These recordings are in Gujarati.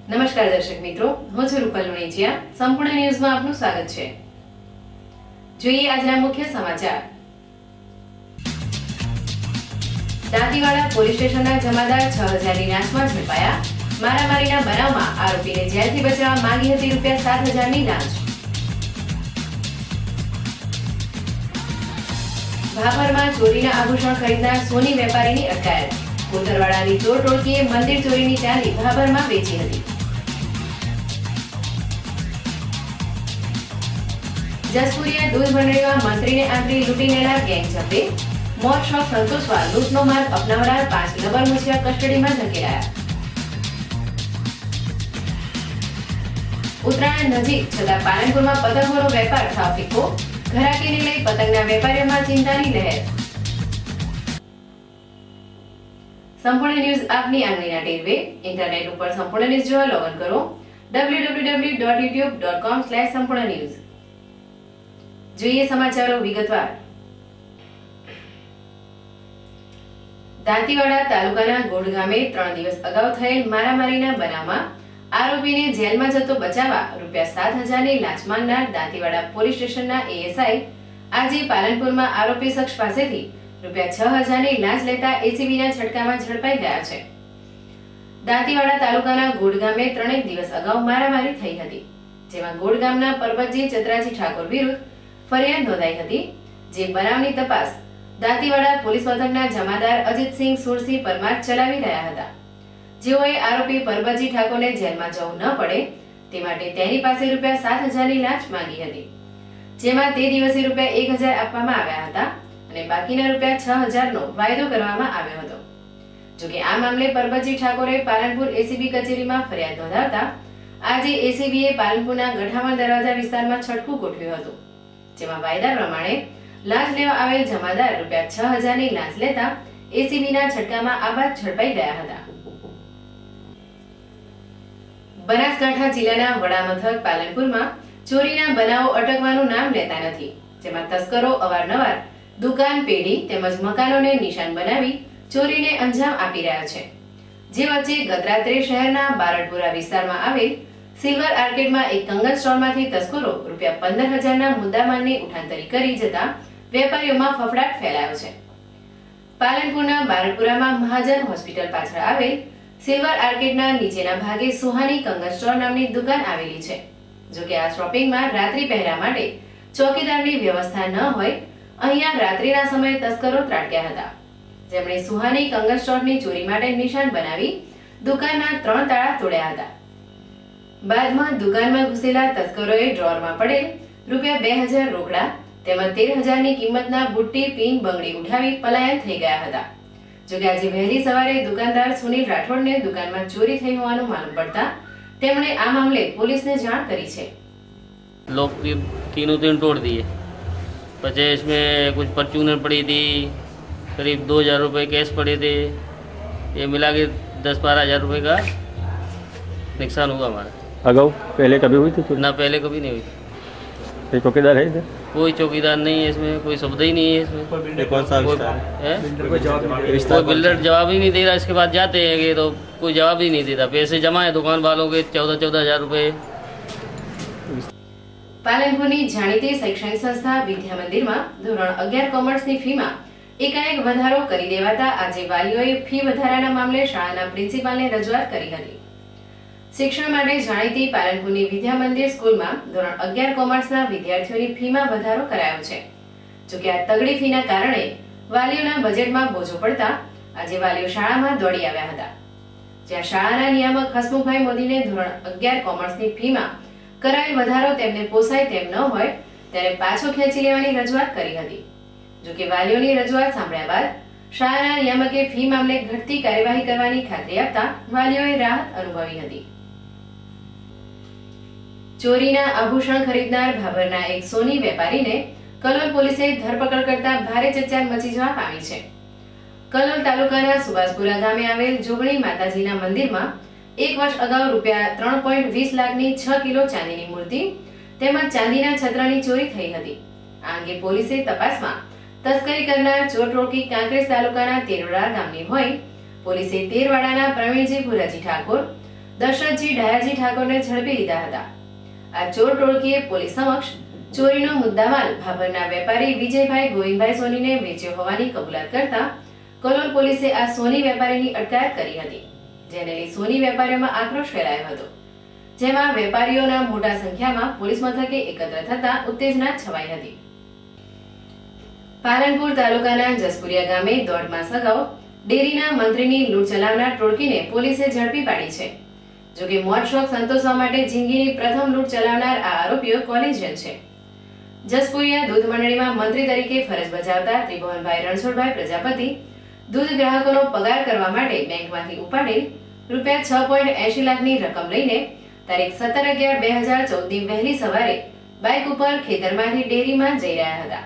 નમસ્કાર દર્શક મિત્રો, હું છું રૂપલ લુણીચિયા. સંપૂર્ણ ન્યૂઝમાં આપનું સ્વાગત છે. જોઈએ આજના મુખ્ય સમાચાર. દાંતીવાડા પોલીસ સ્ટેશનના જમાદાર 6000ની લાંચમાં ઝડપાયા. મારામારીના બનાવમાં આરોપીને જેલથી બચાવવા માંગી હતી ₹7000ની લાંચ. ભાભરમાં ચોરીના આભૂષણ ખરીદનાર સોની વેપારીની અટકાયત. કોતરવાડાની ચોર ટોળકીએ મંદિર ચોરીની ચાંદી ભાભરમાં વેચી હતી. જસપુરિયા દૂધ મંડળીમાં મંત્રીને આંતરી લૂંટી લેનાર ગેંગ ઝડપે. મોત શોખ સંતોષવા લૂંટનો માર્ગ અપનાવનાર 5 લબરમુછિયા કસ્ટડીમાં ધકેલાયા. ઉત્તરાયણ નજીક છતાં પાલનપુરમાં પતંગોનો વેપાર સાવ ફીકો. ઘરાકીને લઈ પતંગના વેપારીઓમાં ચિંતાની લહેર. સંપૂર્ણ ન્યૂઝ આપની આંગળીના ટેરવે. ઇન્ટરનેટ ઉપર સંપૂર્ણ ન્યૂઝ જોવા લોગિન કરો www.youtube.com/સંપૂર્ણ ન્યૂઝ. જોઈએ સમાચારો વિગતવાર. દાંતીવાડા તાલુકાના ગોડ ગામે 3 દિવસ અગાઉ થયેલ મારામારીના બનાવમાં આરોપીને જેલમાં જતો બચાવવા ₹7000ની લાંચ માંગનાર દાંતીવાડા પોલીસ સ્ટેશનના એએસઆઈ આજે પાલનપુરમાં આરોપી શખ્સ પાસેથી ₹6000ની લાંચ લેતા એસીબીના છટકામાં ઝડપાઈ ગયા છે. દાંતીવાડા તાલુકાના ગોડ ગામે 3 દિવસ અગાઉ મારામારી થઈ હતી, જેમાં ગોડ ગામના પરબતજી ચતરાજી ઠાકોર વિરુદ્ધ ફરિયાદ નોંધાઈ હતી. જે બનાવની તપાસ દાંતીવાડા પોલીસ મથકના જમાદાર અજીતસિંહ સુરસિંહ પરમાર ચલાવી રહ્યા હતા. જેઓએ આરોપી પરબતજી ઠાકોરને જેલમાં જવું ન પડે તે માટે તેની પાસે ₹7000ની લાંચ માંગી હતી, જેમાં તે દિવસે ₹1000 આપવામાં આવ્યા હતા અને બાકીના ₹6000નો વાયદો કરવામાં આવ્યો હતો. જોકે આ મામલે પરબતજી ઠાકોરે પાલનપુર એસીબી કચેરીમાં ફરિયાદ નોંધાવતા આજે એસીબીએ પાલનપુરના ગઠામણ દરવાજા વિસ્તારમાં છટકું ગોઠવ્યું હતું, જેમાં વાયદા પ્રમાણે લાંચ લેવા આવેલ જમાદાર ₹6000ની લાંચ લેતા એસીબીના છટકામાં આ બાદ ઝડપાઈ ગયા હતા. બનાસકાંઠા જિલ્લાના વડા મથક પાલનપુરમાં ચોરીના બનાવો અટકવાનું નામ લેતા નથી, જેમાં તસ્કરો અવારનવાર દુકાન, પેઢી તેમજ મકાનોને નિશાન બનાવી ચોરીને અંજામ આપી રહ્યા છે. જે વચ્ચે ગત રાત્રે શહેરના બારડપુરા વિસ્તારમાં આવેલ સિલ્વર આર્કેડમાં એક કંગન સ્ટોરમાંથી તસ્કરો ₹15000ના મુદ્દામાલની ઉઠાંતરી કરી જતા વેપારીઓમાં ફફડાટ ફેલાયો છે. પાલનપુરના બારડપુરામાં મહાજન હોસ્પિટલ પાછળ આવેલ સિલ્વર આર્કેડના નીચેના ભાગે સુહાની કંગન સ્ટોર નામની દુકાન આવેલી છે. જોકે આ શોપિંગમાં રાત્રિ પહેરા માટે ચોકીદારની વ્યવસ્થા ન હોય અહીંયા રાત્રિના સમયે તસ્કરો ત્રાટક્યા હતા, જેમણે સુહાની કંગન સ્ટોરની ચોરી માટે નિશાન બનાવી દુકાનના 3 તાળા તોડ્યા હતા. બાદમાં દુકાનમાં ઘૂસેલા તસ્કરોએ ડ્રોરમાં પડેલ ₹2000 રોકડા તેમજ 13000ની કિંમતના બુટ્ટી, પિન, બંગડી ઉઠાવી પલાયન થઈ ગયા હતા. જોકે આજે વહેલી સવારે દુકાનદાર સુનિલ રાઠોડને દુકાનમાં ચોરી થઈ હોવાનું માલુમ પડતા તેમણે આ મામલે पुलिसने जान करी है. लोग तीनों तोड़ दिए. પછી इसमें कुछ परचूनर पड़ी थी, करीब 2000 रुपये कैश पड़े थे. ये मिला के 10-12 हज़ार रुपये का नुकसान हुआ हमारा. अगाऊ पहले कभी हुई थी? ना, पहले कभी नहीं हुई. कोई चौकीदार है इधर? कोई चौकीदार नहीं है इसमें, कोई सुविधा ही नहीं है इसमें. कौन सा है? कोई बिल्डर जवाब ही नहीं दे रहा. इसके बाद जाते हैं कि तो कोई जवाब ही नहीं देता. पैसे जमा है दुकान वालों के 14-14 हज़ार रुपये. પાલનપુરની જાણીતી શૈક્ષણિક સંસ્થા વિદ્યા મંદિરમાં ધોરણ 11 કોમર્સની ફીમાં એકાએક વધારો કરી દેવાતા આજે વાલીઓએ ફી વધારાના મામલે શાળાના પ્રિન્સિપાલને રજૂઆત કરી હતી. શિક્ષણ માટે જાણીતી પાલનપુરની વિદ્યા મંદિર સ્કૂલમાં ધોરણ 11 કોમર્સના વિદ્યાર્થીઓની ફીમાં વધારો કરાયો છે. જોકે આ તગડી ફીના કારણે વાલીઓના બજેટમાં બોજો પડતા આજે વાલીઓ શાળામાં દોડી આવ્યા હતા. જ્યાં શાળાના નિયામક હસમુખભાઈ મોદીને ધોરણ 11 કોમર્સની ફીમાં કરાયેલ વધારો તેમને પોસાય તેમ ન હોય ત્યારે પાછો ખેંચી લેવાની રજૂઆત કરી હતી. જોકે વાલીઓની રજૂઆત સાંભળ્યા બાદ શાળાના નિયામકે ફી મામલે ઘટતી કાર્યવાહી કરવાની ખાતરી આપતા વાલીઓએ રાહત અનુભવી હતી. ચોરીના આભૂષણ ખરીદનાર ભાભરના એક સોની વેપારીને કલોલ પોલીસે ધરપકડ કરતા ભારે ચર્ચા મચી જવા પામી છે. કલોલ તાલુકાના સુભાષપુરા ગામે આવેલ જોગણી માતાજીના મંદિરમાં 1 વર્ષ અગાઉ ₹3.20 લાખની 6 કિલો ચાંદીની મૂર્તિ તેમજ ચાંદીના છત્રની ચોરી થઈ હતી. આ અંગે પોલીસે તપાસમાં તસ્કરી કરનાર ચોર ટોળકી કાંકરેજ તાલુકાના તેરવાડા ગામની હોય પોલીસે તેરવાડાના પ્રવીણજી ભુરાજી ઠાકોર, દશરથજી ડાયાજી ઠાકોરને ઝડપી લીધા હતા. આ ચોર ટોળકીએ પોલીસ સમક્ષ ચોરીનો મુદ્દામાલ ભાભરના વેપારી વિજયભાઈ ગોવિંદભાઈ સોનીને વેચ્યો હોવાની કબૂલાત કરતા કલોલ પોલીસે આ સોની વેપારીની અટકાયત કરી હતી, જેને લઈ સોની વેપારીઓમાં આક્રોશ ફેલાયો હતો, જેમાં વેપારીઓના મોટા સંખ્યામાં પોલીસ મથકે એકત્ર થતા ઉત્તેજના છવાઈ હતી. પાલનપુર તાલુકાના જસપુરિયા ગામે 1.5 માસ અગાઉ ડેરીના મંત્રીની લૂંટ ચલાવનાર ટોળકીને પોલીસે ઝડપી પાડી છે. જોકે મોજ શોખ સંતોષવા માટે જિંદગીની પ્રથમ લૂંટ ચલાવનાર આ આરોપીઓ કોલેજિયન છે. જસપુરિયા દૂધ મંડળીમાં મંત્રી તરીકે ફરજ બજાવતા ત્રિભુવનભાઈ રણછોડભાઈ પ્રજાપતિ દૂધ ગ્રાહકોનો પગાર કરવા માટે બેંકમાંથી ઉપાડેલ રૂપિયા 6.80 લાખની રકમ લઈને તારીખ 17/11/2014ની વહેલી સવારે બાઇક ઉપર ખેતરમાંથી ડેરીમાં જઈ રહ્યા હતા.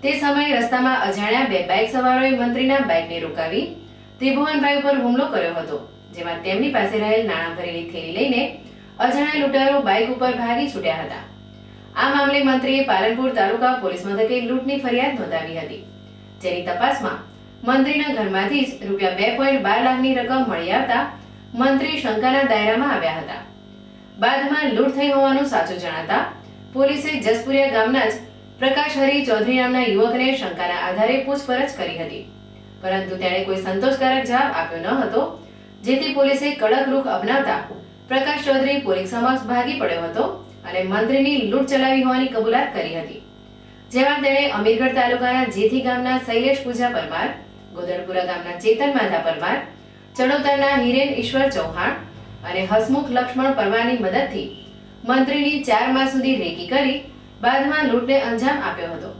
તે સમયે રસ્તામાં અજાણ્યા 2 બાઇક સવારોએ મંત્રીના બાઇકને રોકાવી ત્રિભુવનભાઈ ઉપર હુમલો કર્યો હતો, જેમાં તેમની પાસે રહેલ નાણાં ભરેલી થેલી લઈને અજાણ્યા લૂંટારો બાઇક ઉપર ભાગી છૂટ્યા હતા. આ મામલે મંત્રીએ પાલનપુર તાલુકા પોલીસ મથકે લૂંટની ફરિયાદ નોંધાવી હતી, જેની તપાસમાં મંત્રીના ઘરમાંથી જ રૂપિયા 2.12 લાખની રકમ મળી આવતા મંત્રી શંકાના દાયરામાં આવ્યા હતા. બાદમાં લૂંટ થઈ હોવાનું સાચું જણાતા પોલીસે જસપુરિયા ગામના જ પ્રકાશ હરી ચૌધરી નામના યુવકને શંકાના આધારે પૂછપરછ કરી હતી, પરંતુ તેણે કોઈ સંતોષકારક જવાબ આપ્યો ન હતો, જેથી પોલીસે કડક રૂખ અપનાવતા પ્રકાશ ચૌધરી પોલીસ સમક્ષ ભાગી પડ્યો હતો અને મંત્રીની લૂંટ ચલાવી હોવાની કબૂલાત કરી હતી, જેમાં તેણે અમીરગઢ તાલુકાના જેથી ગામના શૈલેષ પૂજા પરમાર, ગોદડપુરા ગામના ચેતન માધા પરમાર, ચડોતરના હિરેન ઈશ્વર ચૌહાણ અને હસમુખ લક્ષ્મણ પરમારની મદદથી મંત્રીની 4 માસ સુધી રેકી કરી બાદમાં લૂંટને અંજામ આપ્યો હતો.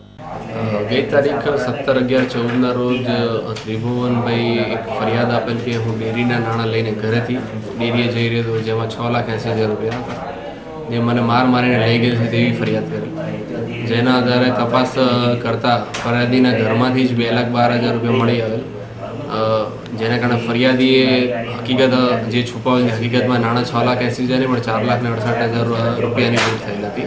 ગઈ તારીખ 17/11/14ના રોજ ત્રિભુવનભાઈ એક ફરિયાદ આપેલ કે હું ડેરીના નાણાં લઈને ઘરેથી ડેરીએ જઈ રહ્યો હતો, જેમાં 6,80,000 રૂપિયા હતા, જે મને મારીને લઈ ગયેલ છે તેવી ફરિયાદ કરી. જેના આધારે તપાસ કરતા ફરિયાદીના ઘરમાંથી જ 2,12,000 રૂપિયા મળી આવેલ, જેના કારણે ફરિયાદીએ હકીકત જે છુપાવેલી હકીકતમાં નાણાં 6,80,000 પણ 4,68,000 રૂપિયાની લૂંટ થયેલ હતી.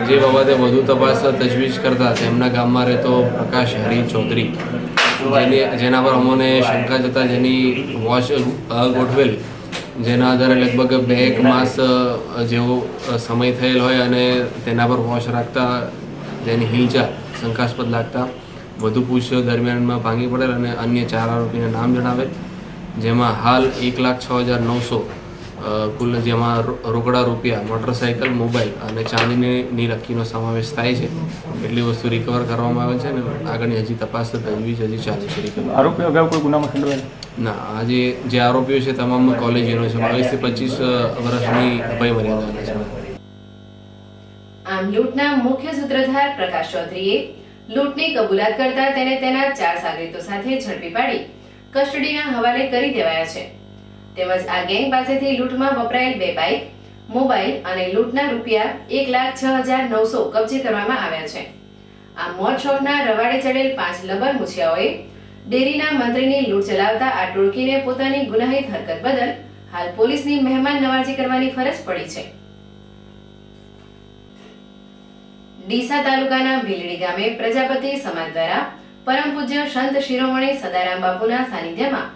જે બાબતે વધુ તપાસ તજવીજ કરતા તેમના ગામમાં રહેતો પ્રકાશ હરી ચૌધરી, જેના પર અમોને શંકા જતા જેની વોચ ગોઠવેલ, જેના આધારે લગભગ 2 માસ જેવો સમય થયેલ હોય અને તેના પર વોચ રાખતા તેની હિલચાલ શંકાસ્પદ લાગતા વધુ પૂછપરછ દરમિયાનમાં ભાંગી પડેલ અને અન્ય 4 આરોપીના નામ જણાવેલ, જેમાં હાલ 1,06,900 કુલ, જેમાં રોકડા રૂપિયા, મોટરસાઇકલ, મોબાઈલ અને ચાંદીની રકીનો સમાવેશ થાય છે. એટલી વસ્તુ રિકવર કરવામાં આવે છે અને આગળની હજી તપાસ તજવીજ હજી ચાલુ છે. આરોપીઓ અગાઉ કોઈ ગુનામાં સંડોવાયેલા? ના, આજે જે આરોપીઓ છે તમામ કોલેજનો છે, 22 થી 25 વર્ષની વય મર્યાદાના છે. આમ લૂંટના મુખ્ય સૂત્રધાર પ્રકાશ ચૌધરીએ લૂંટની કબૂલાત કરતા તેને તેના 4 સાગરીતો સાથે ઝડપી પાડી કસ્ટડીના હવાલે કરી દેવાયા છે. તેમજ આ ગેંગ પાસેથી લૂંટમાં વપરાયેલ 2 બાઇક, મોબાઈલ અને લૂંટના રૂપિયા 1,06,900 કબજે કરવામાં આવ્યા છે. આ મોજ શોખના રવાડે ચડેલ 5 લબર મુછિયાઓએ ડેરીના મંત્રીની લૂંટ ચલાવતા આ ટોળકીને પોતાની ગુનાહિત હરકત બદલ હાલ પોલીસની મહેમાન નવાજી કરવાની ફરજ પડી છે. ડીસા તાલુકાના ભીલડી ગામે પ્રજાપતિ સમાજ દ્વારા પરમ પૂજ્ય સંત શિરોમણી સદારામ બાપુના સાનિધ્યમાં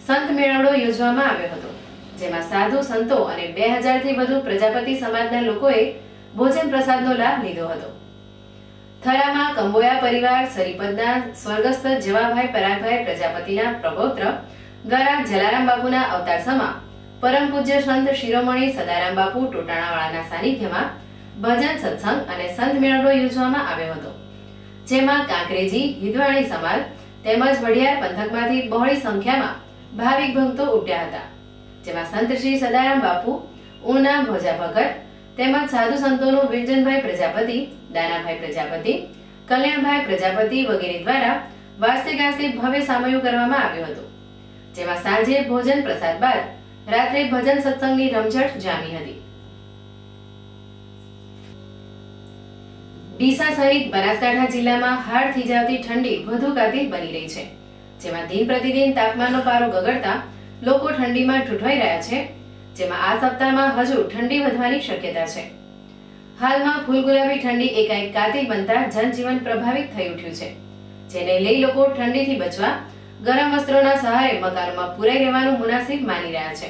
સંત મેળાવડો યોજવામાં આવ્યો હતો, જેમાં સાધુ સંતો અને 2000 થી વધુ પ્રજાપતિ સમાજના લોકોએ ભોજન પ્રસાદનો લાભ લીધો હતો. થરામાં કંબોયા પરિવાર સરીપદના સ્વર્ગસ્થ જવાભાઈ પરાગભાઈ પ્રજાપતિના પ્રપૌત્ર ગરા જલારામ બાપુના અવતાર સમા પરમ પૂજ્ય સંત શિરોમણી સદારામ બાપુ ટોટાણાવાળાના સાનિધ્યમાં ભજન સત્સંગ અને સંત મેળાવડો યોજવામાં આવ્યો હતો, જેમાં કાંકરેજી, હિદવાણી સમાજ તેમજ વઢિયાર પંથકમાંથી બહોળી સંખ્યામાં ભાવિક ભક્તો ઉમટ્યા હતા, જેમાં સંત શ્રી સદારામ બાપુ, ઉના ભોજા ભગત તેમજ સાધુ સંતોનું વિરજનભાઈ પ્રજાપતિ, દાનાભાઈ પ્રજાપતિ, કલ્યાણભાઈ પ્રજાપતિ વગેરે દ્વારા વાસ્તે ગાસ્તે ભવ્ય સામયું કરવામાં આવ્યું હતું, જેમાં સાંજે ભોજન પ્રસાદ બાદ રાત્રે ભજન સત્સંગની રમઝટ જામી હતી. ડીસા સહિત બનાસકાંઠા જિલ્લામાં હાડ થીજાવતી ઠંડી વધુ કાતિલ બની રહી છે, જેમાં દિન પ્રતિદિન તાપમાનનો પારો ગગડતા લોકો ઠંડીમાં ઠૂંઠવાઈ રહ્યા છે, જેમાં આ સપ્તાહમાં હજુ ઠંડી વધવાની શક્યતા છે. હાલમાં ફૂલગુલાબી ઠંડી એકાએક કાતિલ બનતા જનજીવન પ્રભાવિત થઈ ઉઠ્યું છે, જેને લઈ લોકો ઠંડીથી બચવા ગરમ વસ્ત્રોના સહારે મકાનોમાં પુરાઈ રહેવાનું મુનાસિબ માની રહ્યા છે.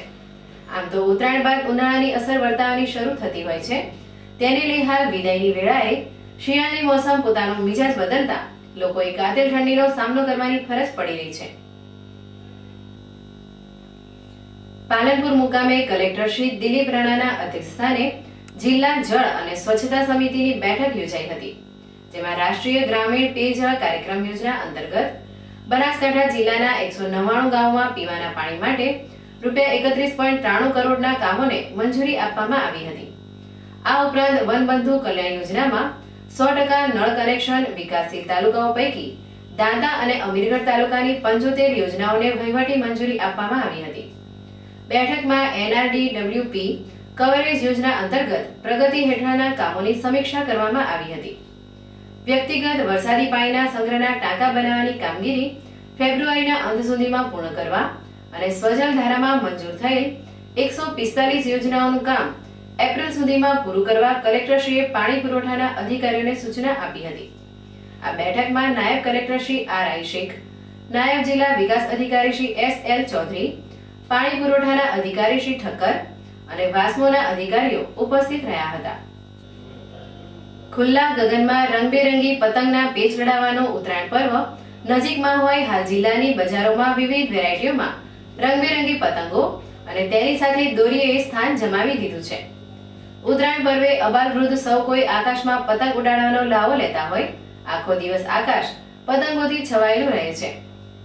આમ તો ઉત્તરાયણ બાદ ઉનાળાની અસર વર્તાવાની શરૂ થતી હોય છે, તેને લઈ હાલ વિદાયની વેળાએ શિયાળાની મોસમ પોતાનો મિજાજ બદલતા લોકોએ કાતિલ ઠંડીનો સામનો કરવાની ફરજ પડી રહી છે. પાલનપુર મુકામે કલેક્ટર શ્રી દિલીપ રાણાના અધ્યક્ષસ્થાને જિલ્લા જળ અને સ્વચ્છતા સમિતિની બેઠક યોજાઈ હતી, જેમાં રાષ્ટ્રીય ગ્રામીણ પેયજળ કાર્યક્રમ યોજના અંતર્ગત બનાસકાંઠા જિલ્લાના 199 ગામોમાં પીવાના પાણી માટે ₹31.93 કરોડના કામોને મંજૂરી આપવામાં આવી હતી. આ ઉપરાંત વનબંધુ કલ્યાણ યોજનામાં 100% નળ કનેક્શન વિકાસશીલ તાલુકાઓ પૈકી દાંતા અને અમીરગઢ તાલુકાની 75 યોજનાઓને વહીવટી મંજૂરી આપવામાં આવી હતી. બેઠકમાં NRDWP કવરેજ યોજના અંતર્ગત પ્રગતિ હેઠળના કામોની સમીક્ષા કરવામાં આવી હતી. વ્યક્તિગત વરસાદી પાણીના સંગ્રહના ટાંકા બનાવવાની કામગીરી ફેબ્રુઆરીના અંત સુધીમાં પૂર્ણ કરવા અને સ્વજલ ધારામાં મંજૂર થયેલ 145 યોજનાઓનું કામ એપ્રિલ સુધીમાં પૂરું કરવા કલેક્ટરશ્રીએ પાણી પુરવઠાના અધિકારીઓને સૂચના આપી હતી. આ બેઠકમાં નાયબ કલેક્ટર શ્રી RI શેખ, નાયબ જિલ્લા વિકાસ અધિકારી શ્રી SL ચૌધરી, પાણી પુરવઠાના અધિકારી શ્રી ઠક્કર અને વાસ્મોના અધિકારીઓ ઉપસ્થિત રહ્યા હતા. ખુલ્લા ગગનમાં રંગબેરંગી પતંગના પેચ લડાવવાનો ઉત્તરાયણ પર્વ નજીકમાં હોય હાલ જિલ્લાની બજારોમાં વિવિધ વેરાયટીઓમાં રંગબેરંગી પતંગો અને તેની સાથે દોરીએ સ્થાન જમાવી દીધું છે. ઉત્તરાયણ પર્વે અબાલ વૃદ્ધ સૌ કોઈ આકાશમાં પતંગ ઉડાડવાનો લાવો લેતા હોય આખો દિવસ આકાશ પતંગોથી છવાયેલું રહે છે,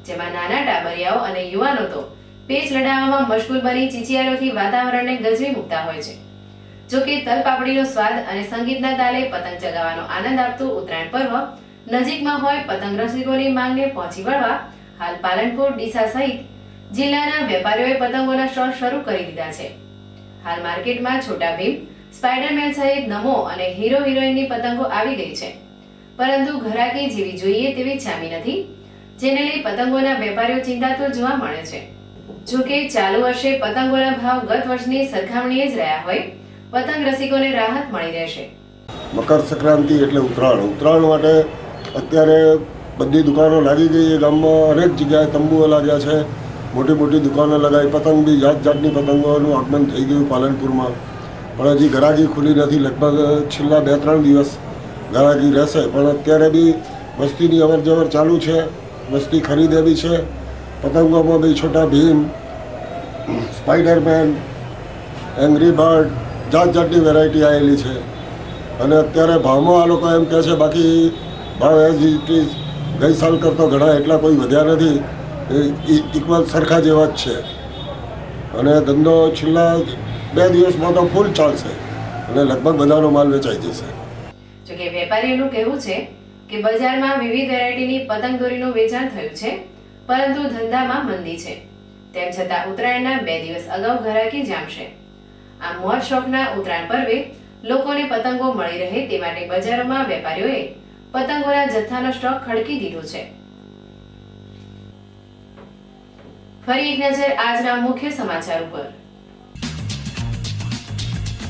જેમાં નાના ટાબરિયાઓ અને યુવાનો તો પેચ લડાવવામાં મશગુલ બની ચીચિયારોથી વાતાવરણને ગજવી મૂકતા હોય છે. જો કે તલપાપડીનો સ્વાદ અને સંગીતના તાલે પતંગ ચગાવવાનો આનંદ આપતું ઉત્તરાયણ પર્વ નજીકમાં હોય પતંગ રસિકોની માંગને પહોંચી વળવા હાલ પાલનપુર, ડીસા સહિત જિલ્લાના વેપારીઓએ પતંગોના સ્ટોલ શરૂ કરી દીધા છે. હાલ માર્કેટમાં છોટા ભીમ, સ્પાઈડરમેન સહિત નમો અને હીરો હિરોઈનની પતંગો આવી ગઈ છે, પરંતુ ઘરાકી જેવી જોઈએ તેવી જામી નથી, જેને લઈ પતંગોના વેપારીઓ ચિંતાતુર જોવા મળે છે. જો કે ચાલુ વર્ષે પતંગોના ભાવ ગત વર્ષની સરખામણીએ જ રહ્યા હોય પતંગ રસિકોને રાહત મળી રહેશે. મકર સંક્રાંતિ એટલે ઉત્તરાયણ માટે અત્યારે બધી દુકાનો લાગી ગઈ છે. ગામમાં અનેક જગ્યાએ તંબુઓ લાગ્યા છે, મોટી મોટી દુકાનો લગાવી, પતંગ બી જાત જાતની પતંગોનું આગમન થઈ ગયું પાલનપુરમાં. પણ હજી ગરાગી ખુલી નથી. લગભગ છેલ્લા 2-3 દિવસ ગરાગી રહેશે, પણ અત્યારે બી વસ્તીની અવર જવર ચાલુ છે, વસ્તી ખરીદે બી છે. પતંગોમાં બી Chhota Bheem, Spider-Man, angry bird, જાત જાતની વેરાયટી આવેલી છે. અને અત્યારે ભાવમાં આ લોકો એમ કહે છે, બાકી ભાવ એઝ ઇટ ઇઝ ગઈ સાલ કરતાં ઘણા એટલા કોઈ વધ્યા નથી, ઇક્વલ સરખા જેવા જ છે. અને ધંધો છેલ્લા 2 દિવસમાં તો ફૂલ ચાલશે અને લગભગ બધાનો માલ વેચાઈ જશે. જોકે વેપારીઓનું કહેવું છે કે બજારમાં વિવિધ વેરાયટીની પતંગ દોરીનું વેચાણ થયું છે, પરંતુ ધંધામાં મંદી છે. તેમ છતાં ઉત્તરાયણના 2 દિવસ અગાઉ ઘરાકી જામશે. આ મોજ શોખના ઉત્તરાયણ પર્વે લોકોને પતંગો મળી રહે તે માટે બજારોમાં વેપારીઓએ પતંગોના જથ્થાનો સ્ટોક ખડકી દીધો છે. ફરી એક નજર આજના મુખ્ય સમાચાર ઉપર.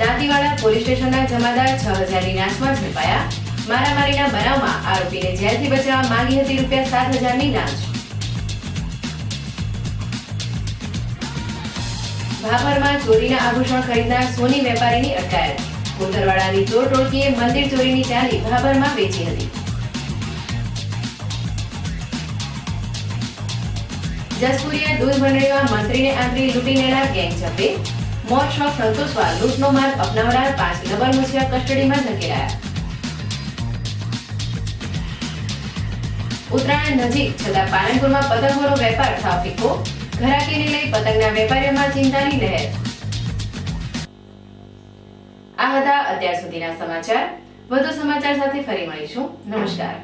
દાંતીવાડા પોલીસ સ્ટેશનના જમાદાર 6000ની નાશમાં ઝડપાયા. મારામારીના બનાવમાં આરોપીને જેલથી બચાવવા માંગી હતી ₹7000ની લાંચ. ભાભરમાં ચોરીના આભૂષણ ખરીદનાર સોની વેપારીની અટકાયત. કોતરવાડાની ચોર ટોળકીએ મંદિર ચોરીની ચાવી ભાભરમાં વેચી હતી. જસપુરિયા દૂધ મંડળીમાં મંત્રીને આંતરી લૂંટી લેનાર ગેંગ ઝડપે. મોજ શોખ સંતોષવા લૂંટનો માર્ગ અપનાવનાર 5 ડબલ મુછિયા કસ્ટડીમાં ધકેલાયા. ઉત્તરાયણ નજીક છતાં પાલનપુરમાં પતંગોનો વેપાર સાવ ફીકો. ઘરાકીને લઈ પતંગના વેપારીઓમાં ચિંતાની લહેર. આ હતા અત્યાર સુધીના સમાચાર. વધુ સમાચાર સાથે ફરી મળીશું. નમસ્કાર.